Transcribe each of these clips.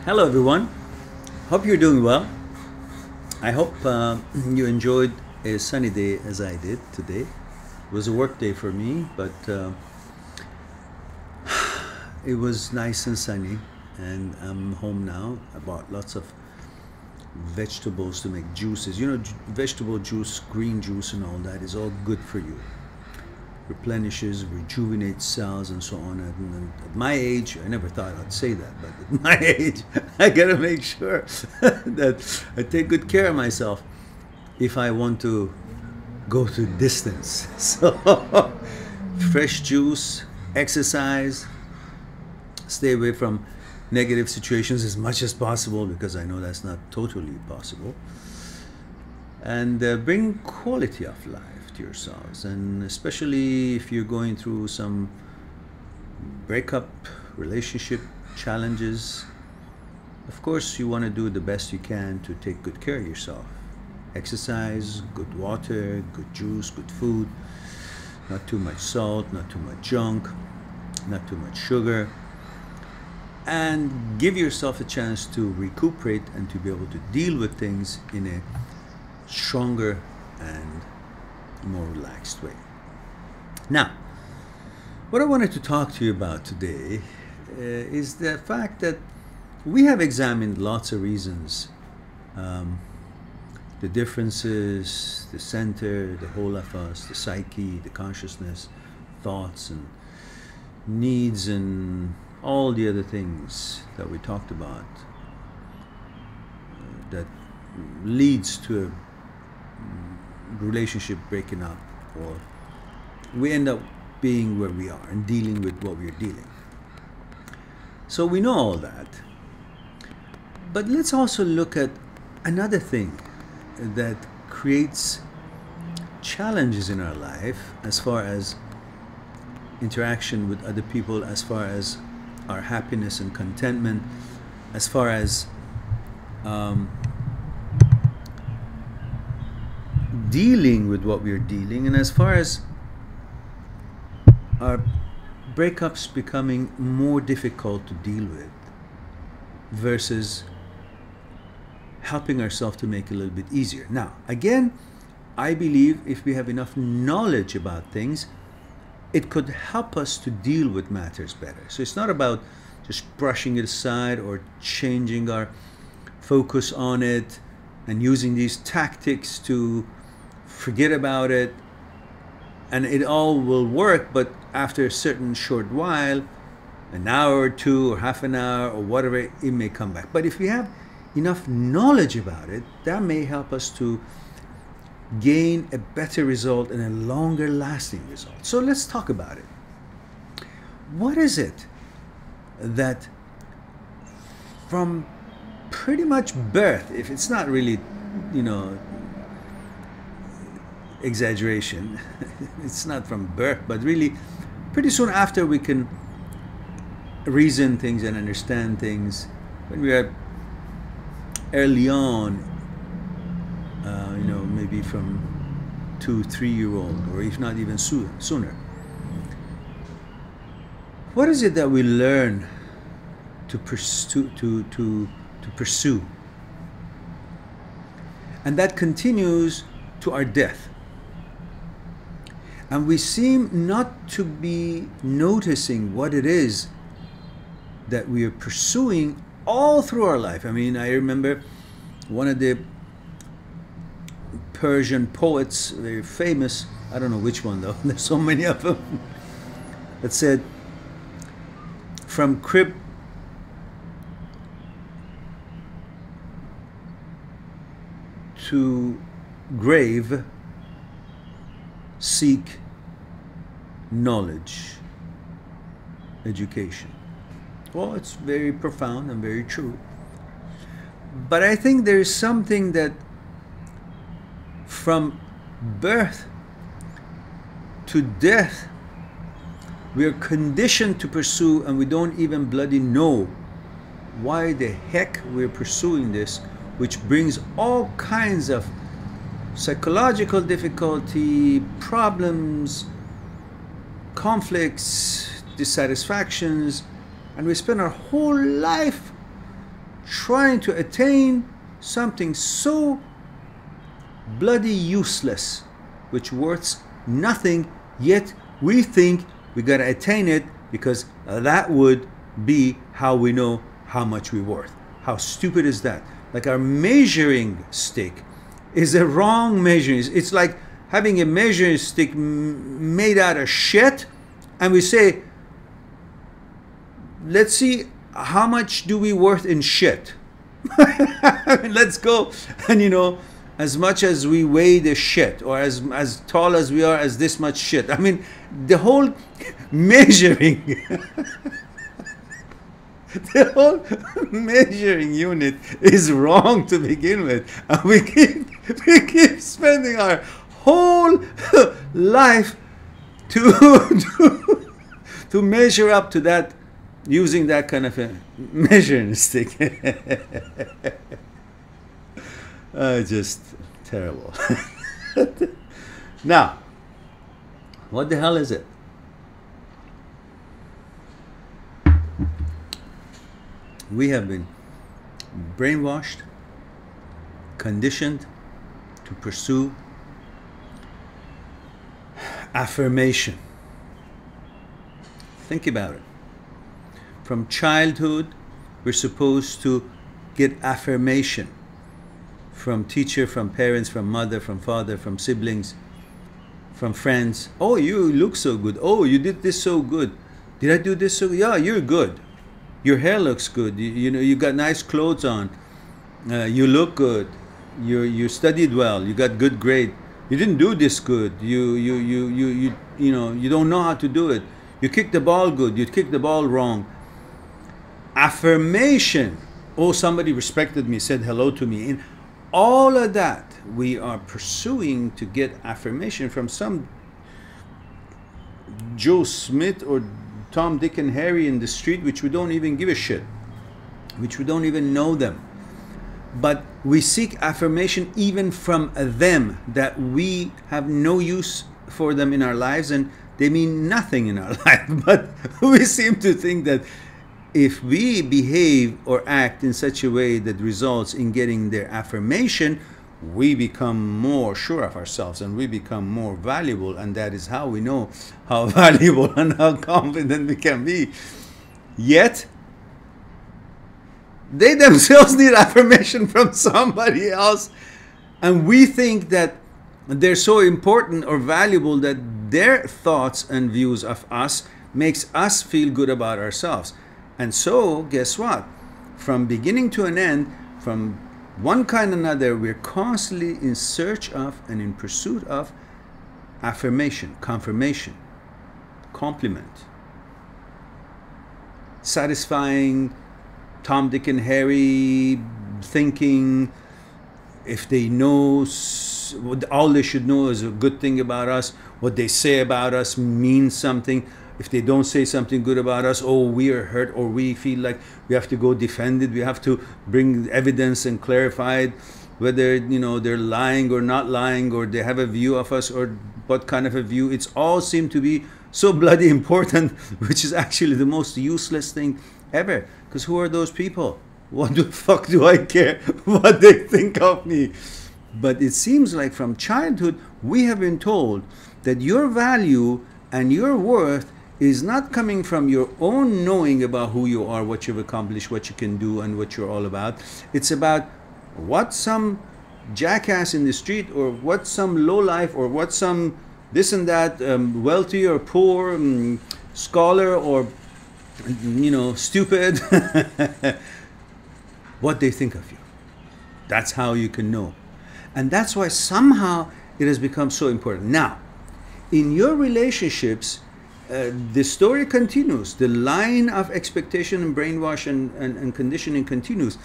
Hello, everyone. Hope you're doing well. I hope you enjoyed a sunny day as I did today. It was a work day for me, but it was nice and sunny, and I'm home now. I bought lots of vegetables to make juices. You know, vegetable juice, green juice, and all that is all good for you. Replenishes, rejuvenates cells, and so on. And at my age, I never thought I'd say that, but at my age, I gotta make sure that I take good care of myself if I want to go to distance. So, fresh juice, exercise, stay away from negative situations as much as possible because I know that's not totally possible. And bring quality of life to yourselves, and especially if you're going through some breakup relationship challenges, of course you want to do the best you can to take good care of yourself. Exercise, good water, good juice, good food, not too much salt, not too much junk, not too much sugar, and give yourself a chance to recuperate and to be able to deal with things in a stronger and more relaxed way. Now, what I wanted to talk to you about today is the fact that we have examined lots of reasons, the differences, the center, the whole of us, the psyche, the consciousness, thoughts and needs, and all the other things that we talked about that leads to a relationship breaking up, or we end up being where we are and dealing with what we're dealing. So we know all that, but let's also look at another thing that creates challenges in our life as far as interaction with other people, as far as our happiness and contentment, as far as dealing with what we're dealing, and as far as our breakups becoming more difficult to deal with versus helping ourselves to make it a little bit easier. Now, again, I believe if we have enough knowledge about things, it could help us to deal with matters better. So it's not about just brushing it aside or changing our focus on it and using these tactics to forget about it, and it all will work, but after a certain short while, an hour or two or half an hour or whatever, it may come back. But if we have enough knowledge about it, that may help us to gain a better result and a longer lasting result. So let's talk about it. What is it that from pretty much birth, if it's not really, you know, exaggeration, it's not from birth, but really pretty soon after we can reason things and understand things, when we are early on, you know, maybe from 2-3-year-old, or if not even sooner. What is it that we learn to pursue, to pursue, and that continues to our death? And we seem not to be noticing what it is that we are pursuing all through our life. I mean, I remember one of the Persian poets, very famous, I don't know which one though, there's so many of them, that said, from crib to grave, seek knowledge, education. Well, it's very profound and very true. But I think there is something that from birth to death we are conditioned to pursue, and we don't even bloody know why the heck we're pursuing this, which brings all kinds of psychological difficulty, problems, conflicts, dissatisfactions, and we spend our whole life trying to attain something so bloody useless, which worths nothing, yet we think we gotta attain it because that would be how we know how much we're worth. How stupid is that? Like our measuring stick is a wrong measuring. It's like having a measuring stick made out of shit, and we say, let's see how much do we worth in shit. Let's go, and you know, as much as we weigh the shit, or as tall as we are as this much shit. I mean, the whole measuring the whole measuring unit is wrong to begin with, and we keep spending our whole life to measure up to that, using that kind of a measuring stick. Just terrible. Now, what the hell is it? We have been brainwashed, conditioned to pursue affirmation. Think about it. From childhood, we're supposed to get affirmation from teacher, from parents, from mother, from father, from siblings, from friends. Oh, you look so good. Oh, you did this so good. Did I do this so good? Yeah, you're good. Your hair looks good. You know, you got nice clothes on. You look good. You studied well. You got good grade. You didn't do this good. You know, you don't know how to do it. You kicked the ball good. You kicked the ball wrong. Affirmation. Oh, somebody respected me, said hello to me. In all of that, we are pursuing to get affirmation from some Joe Smith or Tom, Dick, and Harry in the street, which we don't even give a shit, which we don't even know them. But we seek affirmation even from them, that we have no use for them in our lives and they mean nothing in our life. But we seem to think that if we behave or act in such a way that results in getting their affirmation, we become more sure of ourselves and we become more valuable, and that is how we know how valuable and how confident we can be. Yet they themselves need affirmation from somebody else, and we think that they're so important or valuable that their thoughts and views of us makes us feel good about ourselves. And so guess what? From beginning to an end, from one kind or another, we're constantly in search of and in pursuit of affirmation, confirmation, compliment, satisfying Tom, Dick, and Harry thinking. If they know, all they should know is a good thing about us. What they say about us means something. If they don't say something good about us, oh, we are hurt, or we feel like we have to go defend it. We have to bring evidence and clarify it, whether, you know, they're lying or not lying, or they have a view of us, or what kind of a view. It's all seem to be so bloody important, which is actually the most useless thing ever. Because who are those people? What the fuck do I care what they think of me? But it seems like from childhood, we have been told that your value and your worth is not coming from your own knowing about who you are, what you've accomplished, what you can do, and what you're all about. It's about what some jackass in the street, or what some lowlife, or what some this and that, wealthy or poor, scholar or, you know, stupid, what they think of you. That's how you can know. And that's why somehow it has become so important. Now, in your relationships, the story continues. The line of expectation and brainwash and conditioning continues.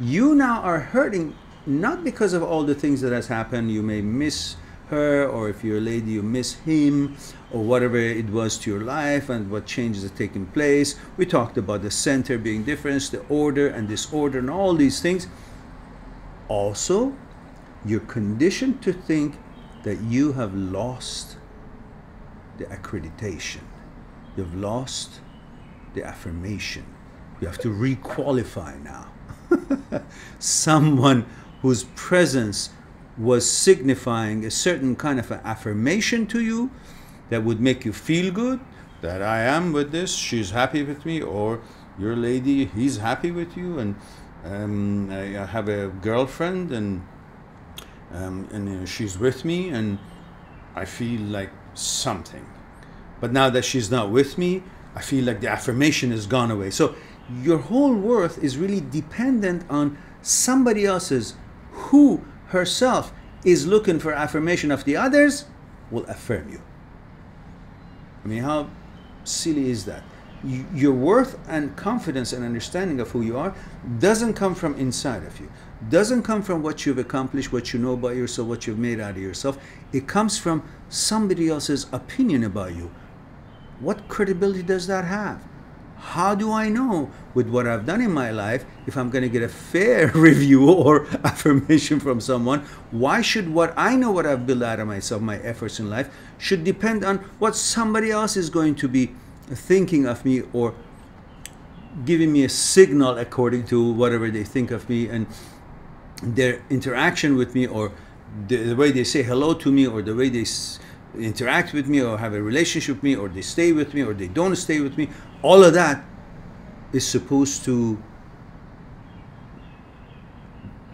You now are hurting, not because of all the things that has happened. You may miss her, or if you're a lady, you miss him, or whatever it was to your life and what changes are taking place. We talked about the center being different, the order and disorder, and all these things. Also, you're conditioned to think that you have lost the accreditation. You've lost the affirmation. You have to re-qualify now. someone whose presence was signifying a certain kind of an affirmation to you that would make you feel good, that I am with this, she's happy with me, or your lady, he's happy with you, and I have a girlfriend, and she's with me, and I feel like something. But now that she's not with me, I feel like the affirmation has gone away. So your whole worth is really dependent on somebody else's, who herself is looking for affirmation of the others, will affirm you. I mean, how silly is that? Your worth and confidence and understanding of who you are doesn't come from inside of you. Doesn't come from what you've accomplished, what you know about yourself, what you've made out of yourself. It comes from somebody else's opinion about you. What credibility does that have? How do I know with what I've done in my life if I'm going to get a fair review or affirmation from someone? Why should what I know, what I've built out of myself, my efforts in life, should depend on what somebody else is going to be thinking of me or giving me a signal according to whatever they think of me and their interaction with me, or the way they say hello to me, or the way they interact with me, or have a relationship with me, or they stay with me, or they don't stay with me. All of that is supposed to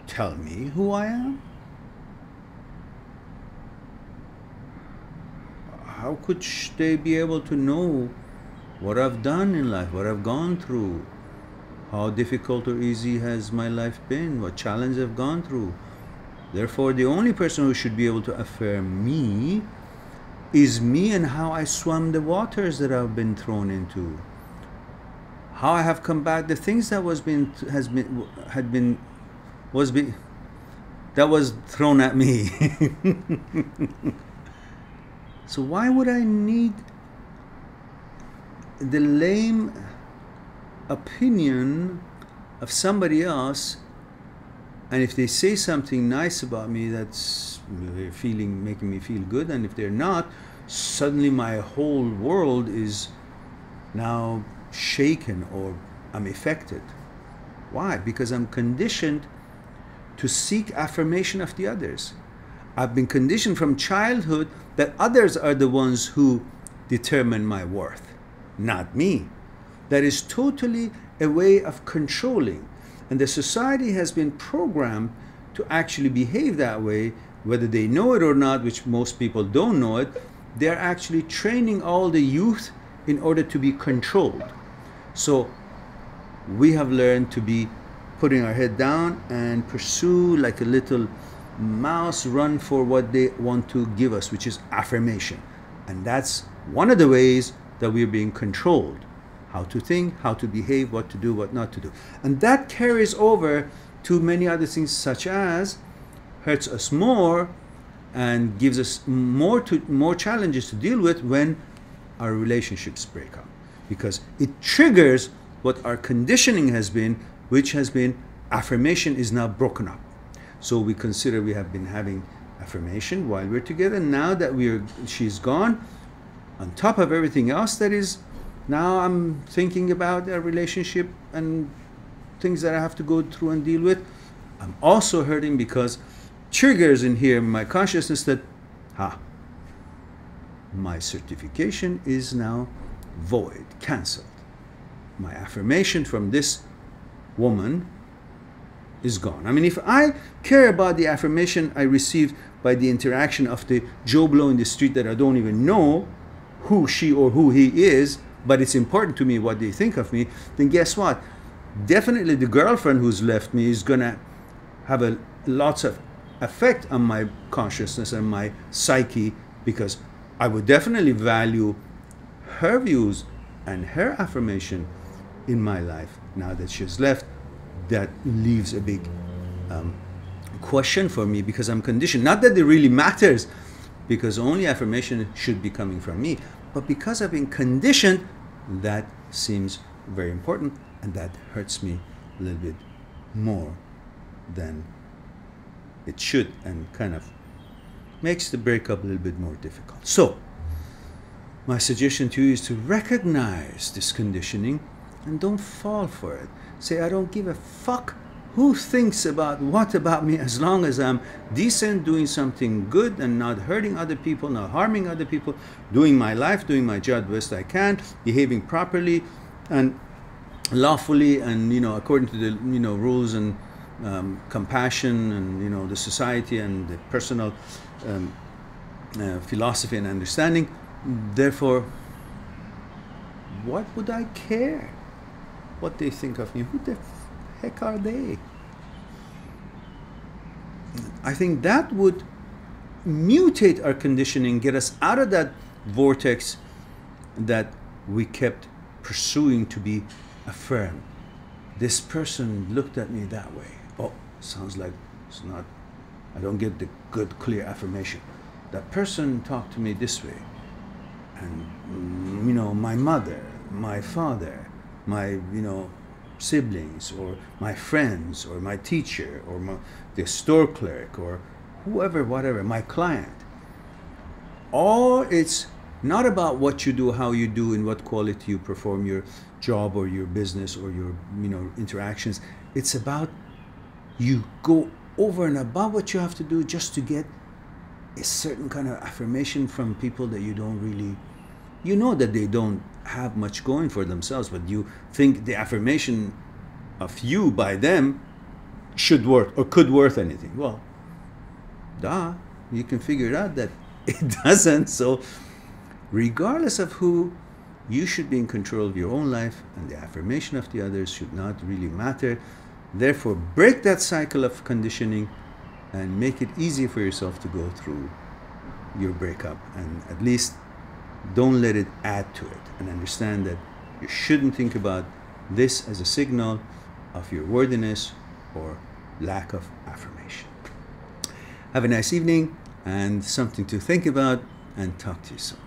tell me who I am. How could they be able to know what I've done in life, what I've gone through, how difficult or easy has my life been, what challenge I've gone through? Therefore, the only person who should be able to affirm me is me, and how I swam the waters that I've been thrown into, how I have combated the things that was thrown at me. So why would I need the lame opinion of somebody else? And if they say something nice about me, that's making me feel good, and if they're not, suddenly my whole world is now shaken, or I'm affected. Why? Because I'm conditioned to seek affirmation of the others. I've been conditioned from childhood that others are the ones who determine my worth, not me. That is totally a way of controlling. And the society has been programmed to actually behave that way, whether they know it or not, which most people don't know it. They're actually training all the youth in order to be controlled. So we have learned to be putting our head down and pursue, like a little mouse, run for what they want to give us, which is affirmation. And that's one of the ways that we're being controlled. How to think, how to behave, what to do, what not to do. And that carries over to many other things, such as hurts us more and gives us more challenges to deal with when our relationships break up. Because it triggers what our conditioning has been, which has been affirmation is now broken up. So we consider we have been having affirmation while we're together. Now that she's gone, on top of everything else that is, now I'm thinking about a relationship and things that I have to go through and deal with. I'm also hurting because triggers in here in my consciousness that, my certification is now void, cancelled. My affirmation from this woman is gone. I mean, if I care about the affirmation I received by the interaction of the Joe Blow in the street that I don't even know who she or who he is, but it's important to me what they think of me, then guess what? Definitely the girlfriend who's left me is going to have lots of effect on my consciousness and my psyche, because I would definitely value her views and her affirmation in my life. Now that she's left, that leaves a big question for me, because I'm conditioned. Not that it really matters, because only affirmation should be coming from me, but because I've been conditioned, that seems very important, and that hurts me a little bit more than it should, and kind of makes the breakup a little bit more difficult. So my suggestion to you is to recognize this conditioning and don't fall for it. Say, I don't give a fuck who thinks about what about me, as long as I'm decent, doing something good and not hurting other people, not harming other people, doing my life, doing my job best I can, behaving properly and lawfully and, according to the, rules and compassion and, the society and the personal philosophy and understanding. Therefore, what would I care what they think of me? Who the heck are they? I think that would mutate our conditioning, get us out of that vortex that we kept pursuing to be affirmed. This person looked at me that way. Oh, sounds like it's not, I don't get the good, clear affirmation. That person talked to me this way. And, my mother, my father, my, siblings, or my friends, or my teacher, or the store clerk, or whoever, whatever, my client. All it's not about what you do, how you do, in what quality you perform your job or your business or your, interactions. It's about you go over and above what you have to do just to get a certain kind of affirmation from people that you don't really, that they don't have much going for themselves, but you think the affirmation of you by them should work or could worth anything. Well, you can figure it out that it doesn't. So regardless of who, you should be in control of your own life, and the affirmation of the others should not really matter. Therefore, break that cycle of conditioning and make it easy for yourself to go through your breakup, and at least don't let it add to it, and understand that you shouldn't think about this as a signal of your worthiness or lack of affirmation. Have a nice evening and something to think about, and talk to you soon.